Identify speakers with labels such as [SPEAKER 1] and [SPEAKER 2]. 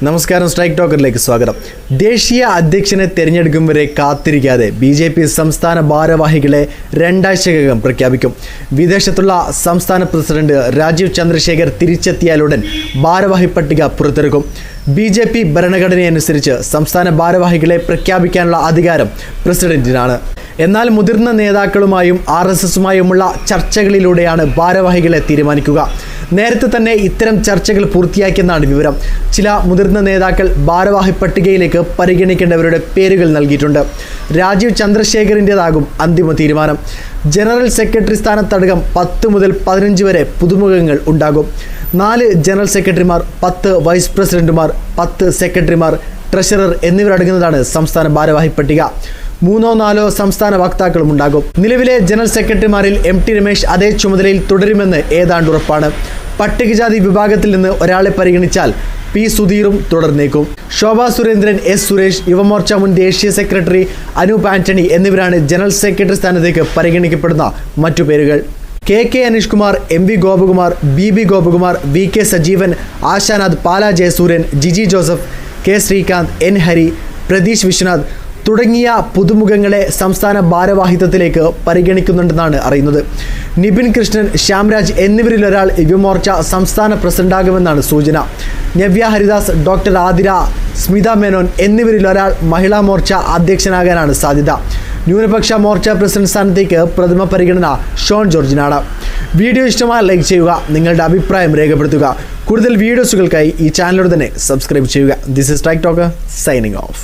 [SPEAKER 1] നമസ്കാരം, സ്ട്രൈക്ക് ടോക്കറിലേക്ക് സ്വാഗതം. ദേശീയ അധ്യക്ഷനെ തെരഞ്ഞെടുക്കും വരെ കാത്തിരിക്കാതെ BJP സംസ്ഥാന ഭാരവാഹികളെ 2 ആഴ്ചക്കകം പ്രഖ്യാപിക്കും. വിദേശത്തുള്ള സംസ്ഥാന പ്രസിഡന്റ് രാജീവ് ചന്ദ്രശേഖർ തിരിച്ചെത്തിയാലുടൻ ഭാരവാഹി പട്ടിക പുറത്തിറക്കും. BJP ഭരണഘടനയനുസരിച്ച് സംസ്ഥാന ഭാരവാഹികളെ പ്രഖ്യാപിക്കാനുള്ള അധികാരം പ്രസിഡന്റിനാണ്. എന്നാൽ മുതിർന്ന നേതാക്കളുമായും RSSുമായുമുള്ള ചർച്ചകളിലൂടെയാണ് ഭാരവാഹികളെ തീരുമാനിക്കുക. നേരത്തെ തന്നെ ഇത്തരം ചർച്ചകൾ പൂർത്തിയാക്കിയെന്നാണ് വിവരം. ചില മുതിർന്ന നേതാക്കൾ ഭാരവാഹി പട്ടികയിലേക്ക് പരിഗണിക്കേണ്ടവരുടെ പേരുകൾ നൽകിയിട്ടുണ്ട്. രാജീവ് ചന്ദ്രശേഖറിൻ്റെതാകും അന്തിമ തീരുമാനം. ജനറൽ സെക്രട്ടറി സ്ഥാനത്തടക്കം 10 മുതൽ 15 വരെ പുതുമുഖങ്ങൾ ഉണ്ടാകും. 4 ജനറൽ സെക്രട്ടറിമാർ, 10 വൈസ് പ്രസിഡന്റുമാർ, 10 സെക്രട്ടറിമാർ, ട്രഷറർ എന്നിവരടങ്ങുന്നതാണ് സംസ്ഥാന ഭാരവാഹി പട്ടിക. 3-4 സംസ്ഥാന വക്താക്കളും ഉണ്ടാകും. നിലവിലെ ജനറൽ സെക്രട്ടറിമാരിൽ MT രമേശ് അതേ ചുമതലയിൽ തുടരുമെന്ന് ഏതാണ്ട് ഉറപ്പാണ്. പട്ടികജാതി വിഭാഗത്തിൽ നിന്ന് ഒരാളെ പരിഗണിച്ചാൽ P സുധീറും തുടർന്നേക്കും. ശോഭാ സുരേന്ദ്രൻ, S സുരേഷ്, യുവമോർച്ച മുൻ ദേശീയ സെക്രട്ടറി അനൂപ് ആന്റണി എന്നിവരാണ് ജനറൽ സെക്രട്ടറി സ്ഥാനത്തേക്ക് പരിഗണിക്കപ്പെടുന്ന മറ്റു പേരുകൾ. KK Aneesh Kumar, MV Gopakumar, BB Gopakumar, VK Sajeevan, Ashanath, Pala Jayasooryan, Jiji Joseph, K Srikanth, N Hari, Pratheesh Viswanath തുടങ്ങിയ പുതുമുഖങ്ങളെ സംസ്ഥാന ഭാരവാഹിത്വത്തിലേക്ക് പരിഗണിക്കുന്നുണ്ടെന്നാണ് അറിയുന്നത്. നിബിൻ കൃഷ്ണൻ, ശ്യാംരാജ് എന്നിവരിലൊരാൾ യുവമോർച്ച സംസ്ഥാന പ്രസിഡന്റാകുമെന്നാണ് സൂചന. നവ്യ ഹരിദാസ്, ഡോക്ടർ ആതിര, സ്മിത മേനോൻ എന്നിവരിലൊരാൾ മഹിളാ മോർച്ച അധ്യക്ഷനാകാനാണ് സാധ്യത. ന്യൂനപക്ഷ മോർച്ച പ്രസിഡന്റ് സ്ഥാനത്തേക്ക് പ്രഥമ പരിഗണന ഷോൺ ജോർജിനാണ്. വീഡിയോ ഇഷ്ടമായി ലൈക്ക് ചെയ്യുക, നിങ്ങളുടെ അഭിപ്രായം രേഖപ്പെടുത്തുക. കൂടുതൽ വീഡിയോസുകൾക്കായി ഈ ചാനലോട് തന്നെ സബ്സ്ക്രൈബ് ചെയ്യുക. This is strike talker signing off.